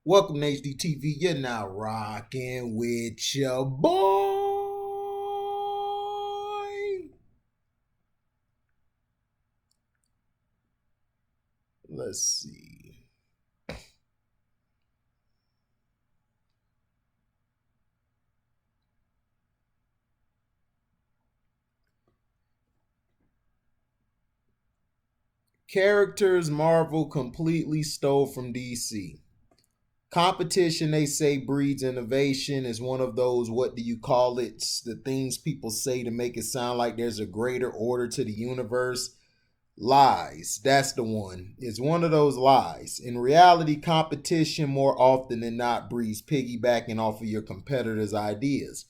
Welcome to HDTV. You're now rocking with your boy. Let's see. Characters Marvel completely stole from DC. Competition, they say, breeds innovation, is one of those, what do you call it? The things people say to make it sound like there's a greater order to the universe. Lies. That's the one. It's one of those lies. In reality, competition more often than not breeds piggybacking off of your competitors' ideas.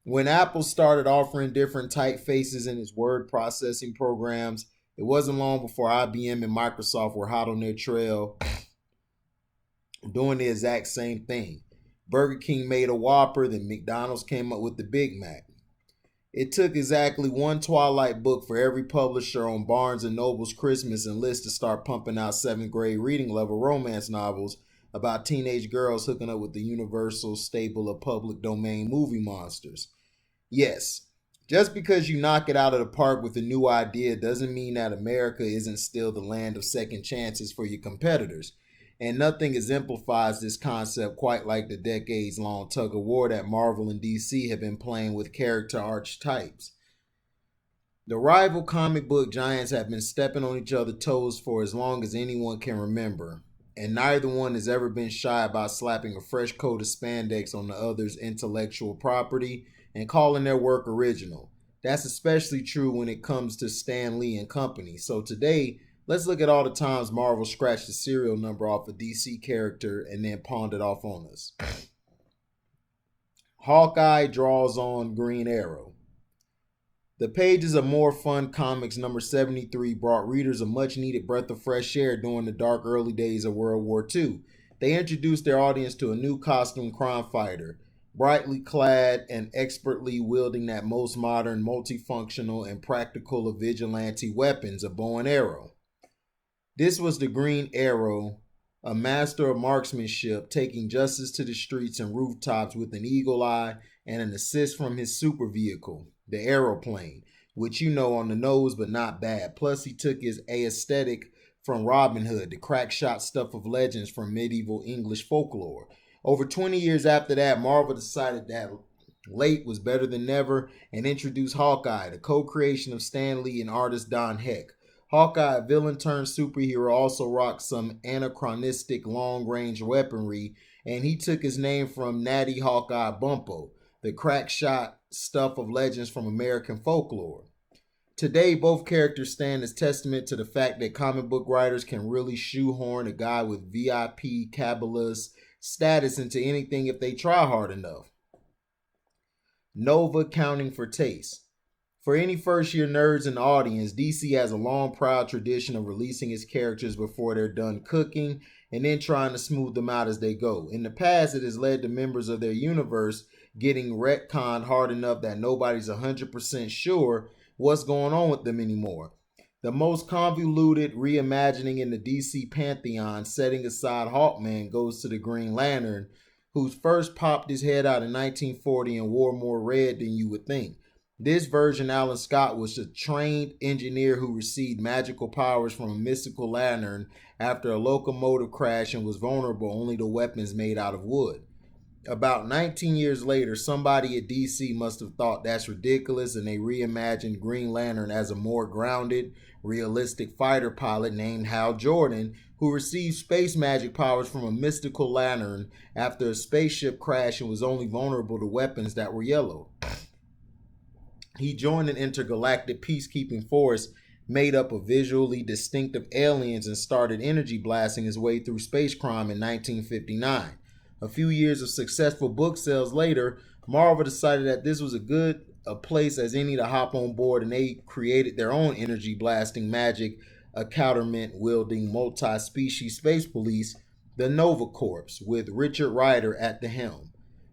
When Apple started offering different typefaces in its word processing programs, it wasn't long before IBM and Microsoft were hot on their trail doing the exact same thing. Burger King made a Whopper, then McDonald's came up with the Big Mac. It took exactly one Twilight book for every publisher on Barnes & Noble's Christmas and list to start pumping out 7th grade reading level romance novels about teenage girls hooking up with the universal stable of public domain movie monsters. Yes, just because you knock it out of the park with a new idea doesn't mean that America isn't still the land of second chances for your competitors. And nothing exemplifies this concept quite like the decades-long tug-of-war that Marvel and DC have been playing with character archetypes. The rival comic book giants have been stepping on each other's toes for as long as anyone can remember, and neither one has ever been shy about slapping a fresh coat of spandex on the other's intellectual property and calling their work original. That's especially true when it comes to Stan Lee and company. So today, let's look at all the times Marvel scratched the serial number off a DC character and then pawned it off on us. Hawkeye draws on Green Arrow. The pages of More Fun Comics number 73 brought readers a much-needed breath of fresh air during the dark early days of World War II. They introduced their audience to a new costume crime fighter, brightly clad and expertly wielding that most modern, multifunctional, and practical of vigilante weapons, a bow and arrow. This was the Green Arrow, a master of marksmanship, taking justice to the streets and rooftops with an eagle eye and an assist from his super vehicle, the aeroplane, which you know on the nose but not bad. Plus he took his aesthetic from Robin Hood, the crack shot stuff of legends from medieval English folklore. Over 20 years after that, Marvel decided that late was better than never and introduced Hawkeye, the co-creation of Stan Lee and artist Don Heck. Hawkeye, a villain turned superhero, also rocked some anachronistic long-range weaponry, and he took his name from Natty Hawkeye Bumpo, the crack shot stuff of legends from American folklore. Today, both characters stand as testament to the fact that comic book writers can really shoehorn a guy with VIP Kabbalist status into anything if they try hard enough. Nova counting for taste. For any first-year nerds in the audience, DC has a long, proud tradition of releasing its characters before they're done cooking and then trying to smooth them out as they go. In the past, it has led to members of their universe getting retconned hard enough that nobody's 100% sure what's going on with them anymore. The most convoluted reimagining in the DC pantheon, setting aside Hawkman, goes to the Green Lantern, who first popped his head out in 1940 and wore more red than you would think. This version, Alan Scott, was a trained engineer who received magical powers from a mystical lantern after a locomotive crash and was vulnerable only to weapons made out of wood. About 19 years later, somebody at DC must have thought that's ridiculous, and they reimagined Green Lantern as a more grounded, realistic fighter pilot named Hal Jordan, who received space magic powers from a mystical lantern after a spaceship crashed and was only vulnerable to weapons that were yellow. He joined an intergalactic peacekeeping force made up of visually distinctive aliens and started energy blasting his way through space crime in 1959. A few years of successful book sales later, Marvel decided that this was a place as any to hop on board, and they created their own energy blasting magic accoutrement wielding multi-species space police, the Nova Corps, with Richard Rider at the helm.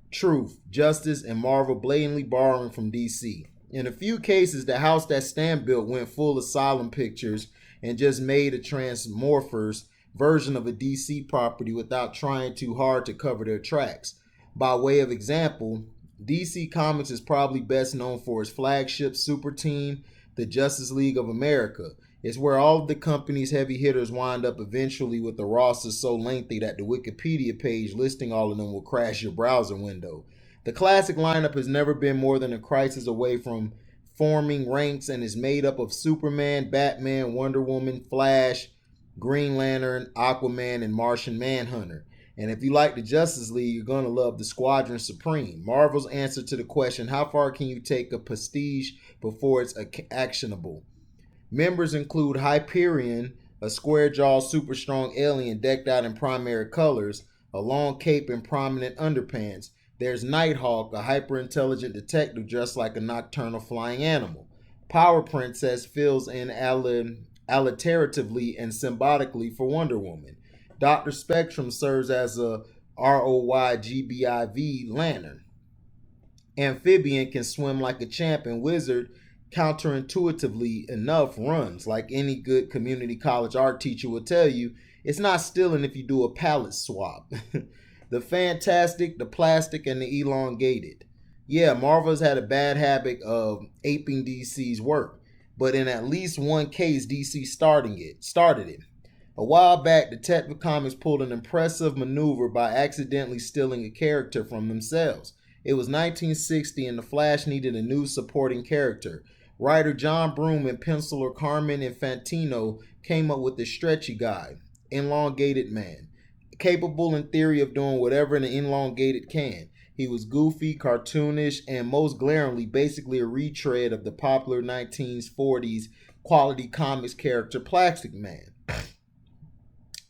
Truth, justice, and Marvel blatantly borrowing from DC. In a few cases, the house that Stan built went full Asylum Pictures and just made a Transmorphers version of a DC property without trying too hard to cover their tracks. By way of example, DC Comics is probably best known for its flagship super team, the Justice League of America. It's where all of the company's heavy hitters wind up eventually, with the roster so lengthy that the Wikipedia page listing all of them will crash your browser window. The classic lineup has never been more than a crisis away from forming ranks and is made up of Superman, Batman, Wonder Woman, Flash, Green Lantern, Aquaman, and Martian Manhunter. And if you like the Justice League, you're going to love the Squadron Supreme. Marvel's answer to the question, how far can you take a prestige before it's actionable? Members include Hyperion, a square-jawed, super-strong alien decked out in primary colors, a long cape and prominent underpants. There's Nighthawk, a hyper-intelligent detective dressed like a nocturnal flying animal. Power Princess fills in alliteratively and symbiotically for Wonder Woman. Dr. Spectrum serves as a ROYGBIV lantern. Amphibian can swim like a champ, and Wizard, counterintuitively enough, runs. Like any good community college art teacher will tell you, it's not stealing if you do a palette swap. The fantastic, the plastic, and the elongated. Yeah, Marvel's had a bad habit of aping DC's work, but in at least one case, DC started it. A while back, Detective Comics pulled an impressive maneuver by accidentally stealing a character from themselves. It was 1960 and The Flash needed a new supporting character. Writer John Broome and penciler Carmen Infantino came up with the stretchy guy, Elongated Man, capable in theory of doing whatever an elongated can. He was goofy, cartoonish, and most glaringly basically a retread of the popular 1940s quality comics character Plastic Man.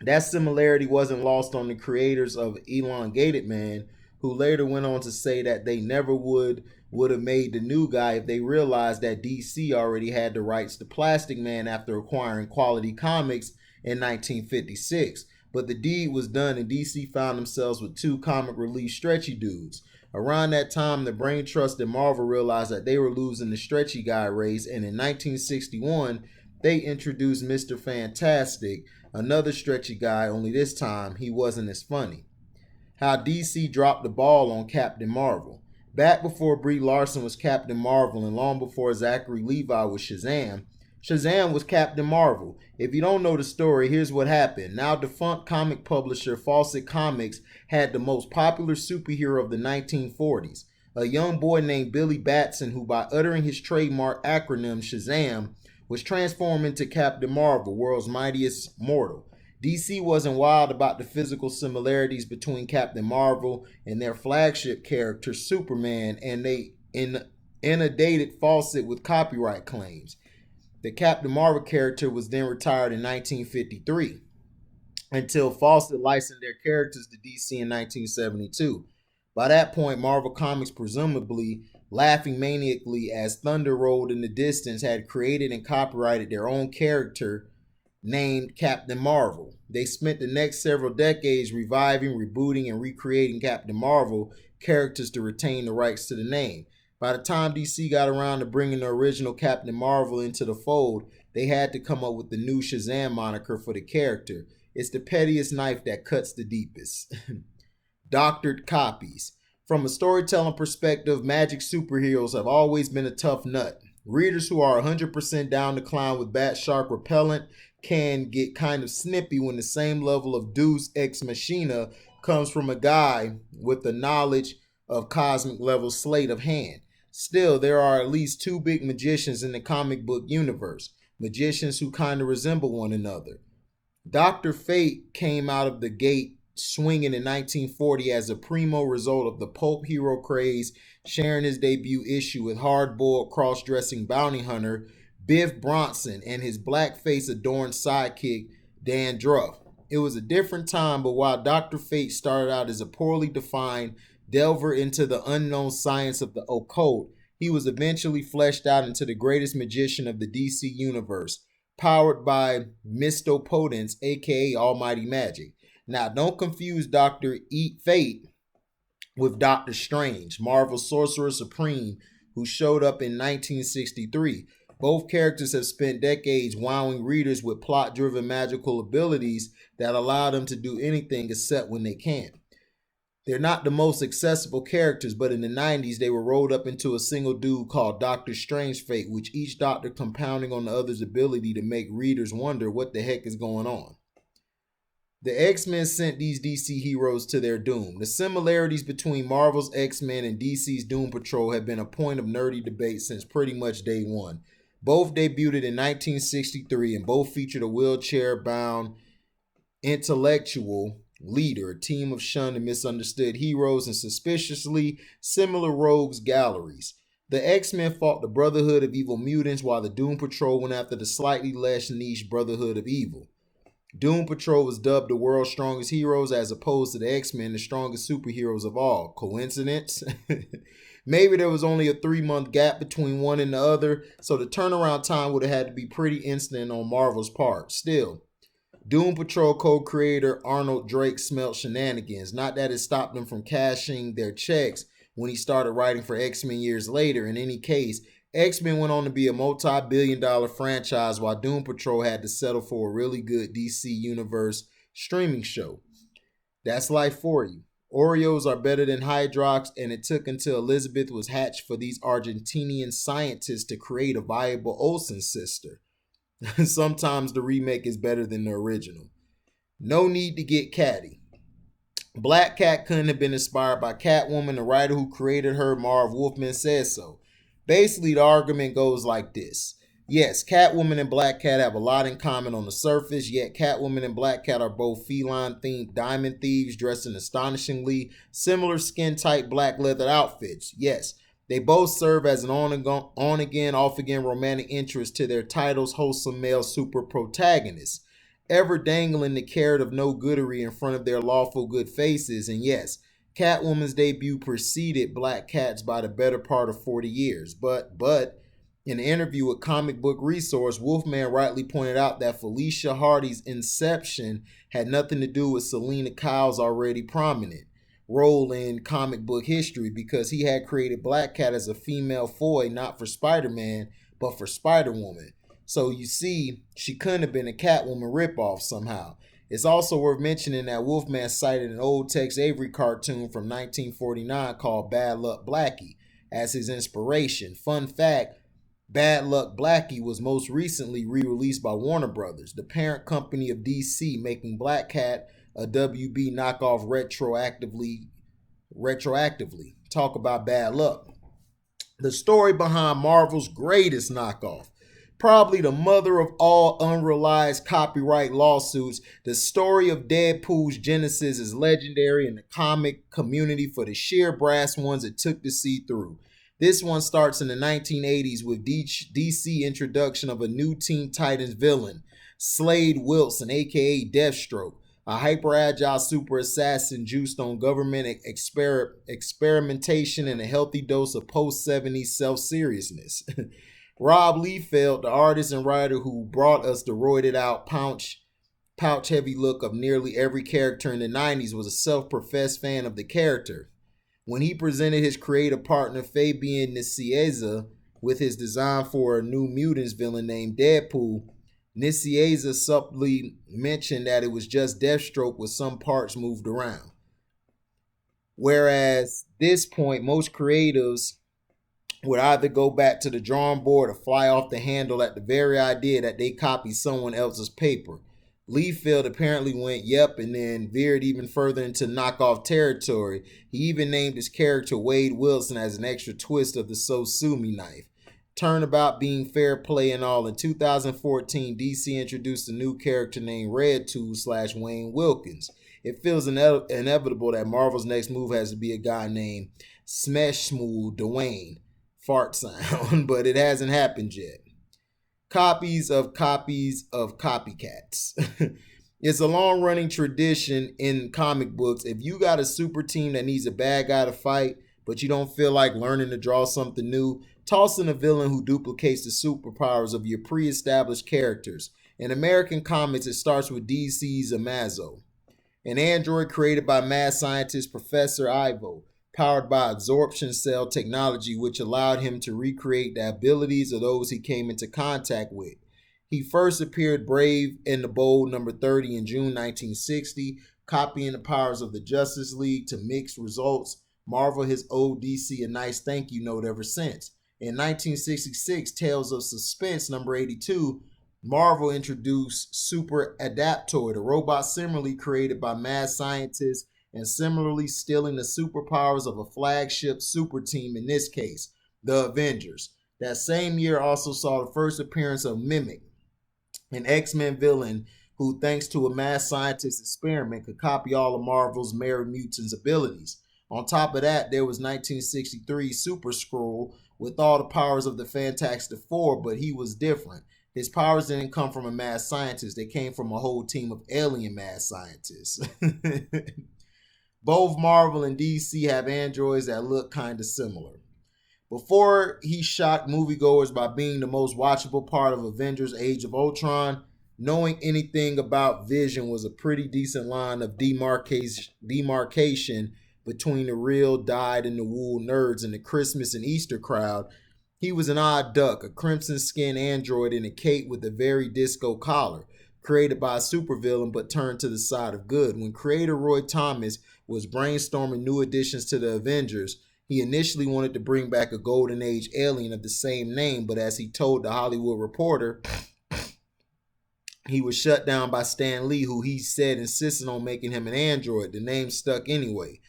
That similarity wasn't lost on the creators of Elongated Man, who later went on to say that they never would have made the new guy if they realized that DC already had the rights to Plastic Man after acquiring Quality Comics in 1956. But the deed was done, and DC found themselves with two comic relief stretchy dudes. Around that time, the brain trust in Marvel realized that they were losing the stretchy guy race, and in 1961, they introduced Mr. Fantastic, another stretchy guy, only this time he wasn't as funny. How DC dropped the ball on Captain Marvel. Back before Brie Larson was Captain Marvel and long before Zachary Levi was Shazam, Shazam was Captain Marvel. If you don't know the story, here's what happened. Now defunct comic publisher Fawcett Comics had the most popular superhero of the 1940s, a young boy named Billy Batson, who by uttering his trademark acronym Shazam was transformed into Captain Marvel, world's mightiest mortal. DC wasn't wild about the physical similarities between Captain Marvel and their flagship character Superman, and they inundated Fawcett with copyright claims. The Captain Marvel character was then retired in 1953 until Fawcett licensed their characters to DC in 1972. By that point, Marvel Comics, presumably laughing maniacally as thunder rolled in the distance, had created and copyrighted their own character named Captain Marvel. They spent the next several decades reviving, rebooting, and recreating Captain Marvel characters to retain the rights to the name. By the time DC got around to bringing the original Captain Marvel into the fold, they had to come up with the new Shazam moniker for the character. It's the pettiest knife that cuts the deepest. Doctored copies. From a storytelling perspective, magic superheroes have always been a tough nut. Readers who are 100% down the climb with Bat Shark repellent can get kind of snippy when the same level of Deus Ex Machina comes from a guy with the knowledge of cosmic level sleight of hand. Still, there are at least two big magicians in the comic book universe, magicians who kind of resemble one another. Dr. Fate came out of the gate swinging in 1940 as a primo result of the pulp hero craze, sharing his debut issue with hard-boiled cross-dressing bounty hunter Biff Bronson and his blackface-adorned sidekick Dan Druff. It was a different time, but while Dr. Fate started out as a poorly defined delver into the unknown science of the occult, he was eventually fleshed out into the greatest magician of the DC universe, powered by Mistopotence, aka Almighty Magic. Now, don't confuse Dr. Fate with Doctor Strange, Marvel's Sorcerer Supreme, who showed up in 1963. Both characters have spent decades wowing readers with plot-driven magical abilities that allow them to do anything except when they can't. They're not the most accessible characters, but in the 90s, they were rolled up into a single dude called Doctor Strange Fate, which each doctor compounding on the other's ability to make readers wonder what the heck is going on. The X-Men sent these DC heroes to their doom. The similarities between Marvel's X-Men and DC's Doom Patrol have been a point of nerdy debate since pretty much day one. Both debuted in 1963 and both featured a wheelchair-bound intellectual leader, a team of shunned and misunderstood heroes, and suspiciously similar rogues galleries. The X-Men fought the Brotherhood of Evil Mutants, while the Doom Patrol went after the slightly less niche Brotherhood of Evil. Doom Patrol was dubbed the world's strongest heroes, as opposed to the X-Men, the strongest superheroes of all. Coincidence? Maybe there was only a 3-month gap between one and the other, so the turnaround time would have had to be pretty instant on Marvel's part. Still, Doom Patrol co-creator Arnold Drake smelt shenanigans. Not that it stopped them from cashing their checks when he started writing for X-Men years later. In any case, X-Men went on to be a multi-billion-dollar franchise, while Doom Patrol had to settle for a really good DC Universe streaming show. That's life for you. Oreos are better than Hydrox, and it took until Elizabeth was hatched for these Argentinian scientists to create a viable Olsen sister. Sometimes the remake is better than the original. No need to get catty. Black Cat couldn't have been inspired by Catwoman. The writer who created her, Marv Wolfman, says so. Basically, the argument goes like this. Yes, Catwoman and Black Cat have a lot in common on the surface, yet Catwoman and Black Cat are both feline-themed diamond thieves dressed in astonishingly similar skin-tight black leather outfits. Yes, they both serve as an on-again, off-again romantic interest to their title's wholesome male super protagonists, ever dangling the carrot of no goodery in front of their lawful good faces. And yes, Catwoman's debut preceded Black Cat's by the better part of 40 years. But in an interview with Comic Book Resource, Wolfman rightly pointed out that Felicia Hardy's inception had nothing to do with Selena Kyle's already prominent role in comic book history, because he had created Black Cat as a female foil not for Spider-Man, but for Spider-Woman. So you see, she couldn't have been a Catwoman ripoff somehow. It's also worth mentioning that Wolfman cited an old Tex Avery cartoon from 1949 called Bad Luck Blackie as his inspiration. Fun fact, Bad Luck Blackie was most recently re-released by Warner Brothers, the parent company of DC, making Black Cat a WB knockoff retroactively. Talk about bad luck. The story behind Marvel's greatest knockoff, probably the mother of all unrealized copyright lawsuits, the story of Deadpool's genesis is legendary in the comic community for the sheer brass ones it took to see through. This one starts in the 1980s with DC introduction of a new Teen Titans villain, Slade Wilson, aka Deathstroke, a hyper-agile super assassin juiced on government experimentation and a healthy dose of post-70s self-seriousness. Rob Liefeld, the artist and writer who brought us the roided-out pouch-heavy look of nearly every character in the 90s, was a self-professed fan of the character. When he presented his creative partner Fabian Nicieza with his design for a New Mutants villain named Deadpool, Nicieza subtly mentioned that it was just Deathstroke with some parts moved around. Whereas at this point, most creatives would either go back to the drawing board or fly off the handle at the very idea that they copied someone else's paper. Liefeld apparently went yep and then veered even further into knockoff territory. He even named his character Wade Wilson as an extra twist of the So Sue Me knife. Turnabout being fair play and all, in 2014, DC introduced a new character named Red Tooth / Wayne Wilkins. It feels inevitable that Marvel's next move has to be a guy named Smesh Smooth Dwayne. Fart sound, but it hasn't happened yet. Copies of copycats. It's a long-running tradition in comic books. If you got a super team that needs a bad guy to fight, but you don't feel like learning to draw something new, toss in a villain who duplicates the superpowers of your pre-established characters. In American comics, it starts with DC's Amazo, an android created by mad scientist Professor Ivo. powered by absorption cell technology, which allowed him to recreate the abilities of those he came into contact with. He first appeared Brave and the Bold number 30 in June 1960, copying the powers of the Justice League to mixed results. Marvel has owed DC a nice thank you note ever since. In 1966, Tales of Suspense number 82, Marvel introduced Super Adaptoid, a robot similarly created by mad scientists and similarly stealing the superpowers of a flagship super team, in this case, the Avengers. That same year also saw the first appearance of Mimic, an X-Men villain who, thanks to a mad scientist experiment, could copy all of Marvel's Merry Mutants' abilities. On top of that, there was 1963 Super Skrull with all the powers of the Fantastic Four, but he was different. His powers didn't come from a mad scientist. They came from a whole team of alien mad scientists. Both Marvel and DC have androids that look kind of similar. Before he shocked moviegoers by being the most watchable part of Avengers Age of Ultron, knowing anything about Vision was a pretty decent line of demarcation between the real dyed-in-the-wool nerds and the Christmas and Easter crowd. He was an odd duck, a crimson-skinned android in a cape with a very disco collar, created by a supervillain but turned to the side of good. When creator Roy Thomas was brainstorming new additions to the Avengers, he initially wanted to bring back a Golden Age alien of the same name, but as he told The Hollywood Reporter, he was shut down by Stan Lee, who he said insisted on making him an android. The name stuck anyway.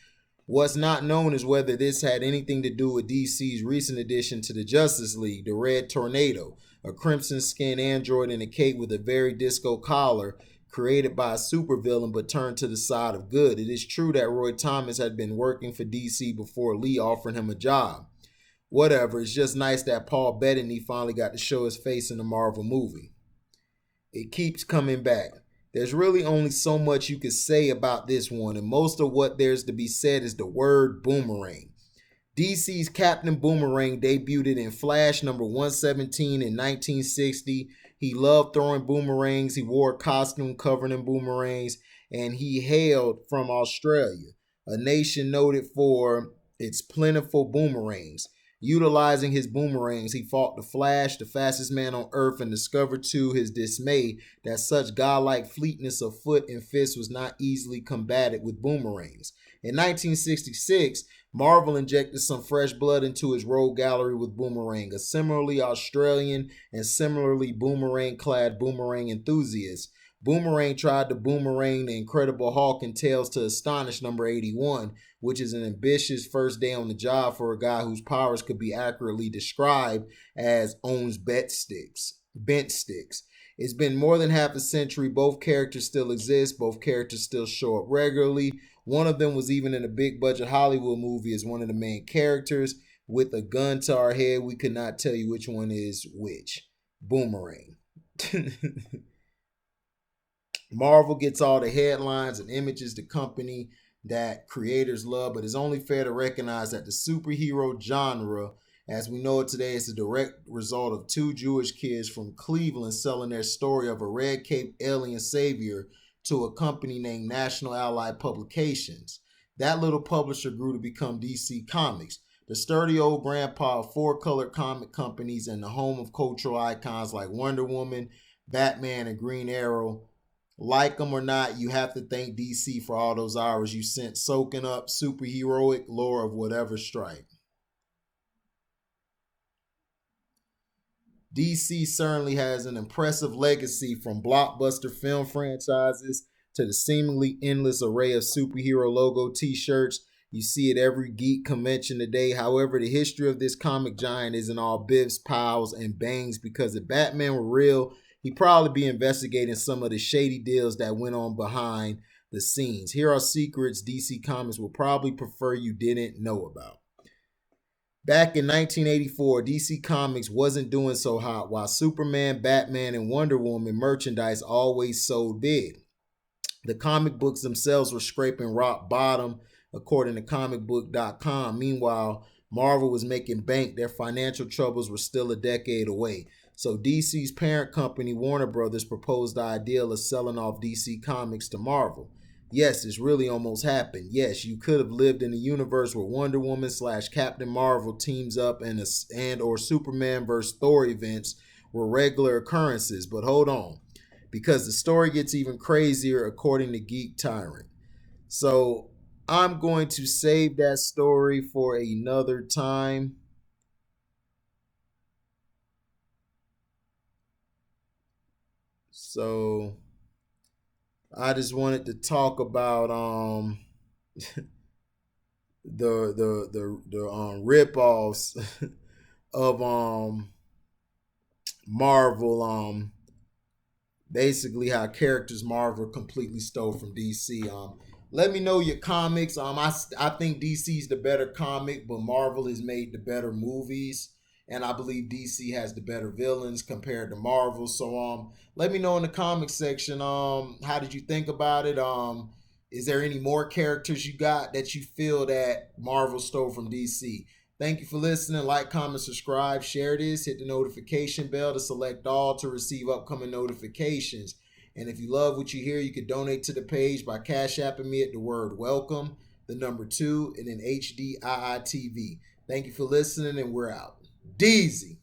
What's not known is whether this had anything to do with DC's recent addition to the Justice League, the Red Tornado, a crimson-skinned android in a cape with a very disco collar, created by a supervillain but turned to the side of good. It is true that Roy Thomas had been working for DC before Lee offered him a job. Whatever, it's just nice that Paul Bettany finally got to show his face in a Marvel movie. It keeps coming back. There's really only so much you could say about this one, and most of what there's to be said is the word boomerang. DC's Captain Boomerang debuted in Flash number 117 in 1960. He loved throwing boomerangs. He wore a costume covered in boomerangs, and he hailed from Australia, a nation noted for its plentiful boomerangs. Utilizing his boomerangs, he fought the Flash, the fastest man on Earth, and discovered to his dismay that such godlike fleetness of foot and fist was not easily combated with boomerangs. In 1966, Marvel injected some fresh blood into his rogue gallery with Boomerang, a similarly Australian and similarly boomerang-clad boomerang enthusiast. Boomerang tried to boomerang the Incredible Hulk in Tales to Astonish number 81, which is an ambitious first day on the job for a guy whose powers could be accurately described as owns bent sticks. It's been more than half a century. Both characters still exist. Both characters still show up regularly. One of them was even in a big budget Hollywood movie as one of the main characters. With a gun to our head, we could not tell you which one is which. Boomerang. Marvel gets all the headlines and images, the company that creators love, but it's only fair to recognize that the superhero genre, as we know it today, is a direct result of two Jewish kids from Cleveland selling their story of a red-caped alien savior to a company named National Allied Publications. That little publisher grew to become DC Comics, the sturdy old grandpa of four colored comic companies and the home of cultural icons like Wonder Woman, Batman, and Green Arrow. Like them or not, you have to thank DC for all those hours you sent soaking up superheroic lore of whatever stripe. DC certainly has an impressive legacy, from blockbuster film franchises to the seemingly endless array of superhero logo t-shirts. You see it every geek convention today. However, the history of this comic giant isn't all biffs, pows, and bangs, because if Batman were real, he'd probably be investigating some of the shady deals that went on behind the scenes. Here are secrets DC Comics will probably prefer you didn't know about. Back in 1984, DC Comics wasn't doing so hot, while Superman, Batman, and Wonder Woman merchandise always sold big. The comic books themselves were scraping rock bottom, according to comicbook.com. Meanwhile, Marvel was making bank. Their financial troubles were still a decade away. So DC's parent company, Warner Brothers, proposed the idea of selling off DC Comics to Marvel. Yes, it's really almost happened. Yes, you could have lived in a universe where Wonder Woman / Captain Marvel teams up and or Superman versus Thor events were regular occurrences. But hold on, because the story gets even crazier according to Geek Tyrant. So I'm going to save that story for another time. So I just wanted to talk about the rip-offs of Marvel, basically how characters Marvel completely stole from DC. Let me know your comics. I think DC's the better comic, but Marvel has made the better movies, and I believe DC has the better villains compared to Marvel. So let me know in the comic section. How did you think about it? Is there any more characters you got that you feel that Marvel stole from DC? Thank you for listening. Like, comment, subscribe, share this. Hit the notification bell to select all to receive upcoming notifications. And if you love what you hear, you can donate to the page by Cash Apping me at the word welcome, the number 2, and then HDIITV. Thank you for listening, and we're out. Deezy.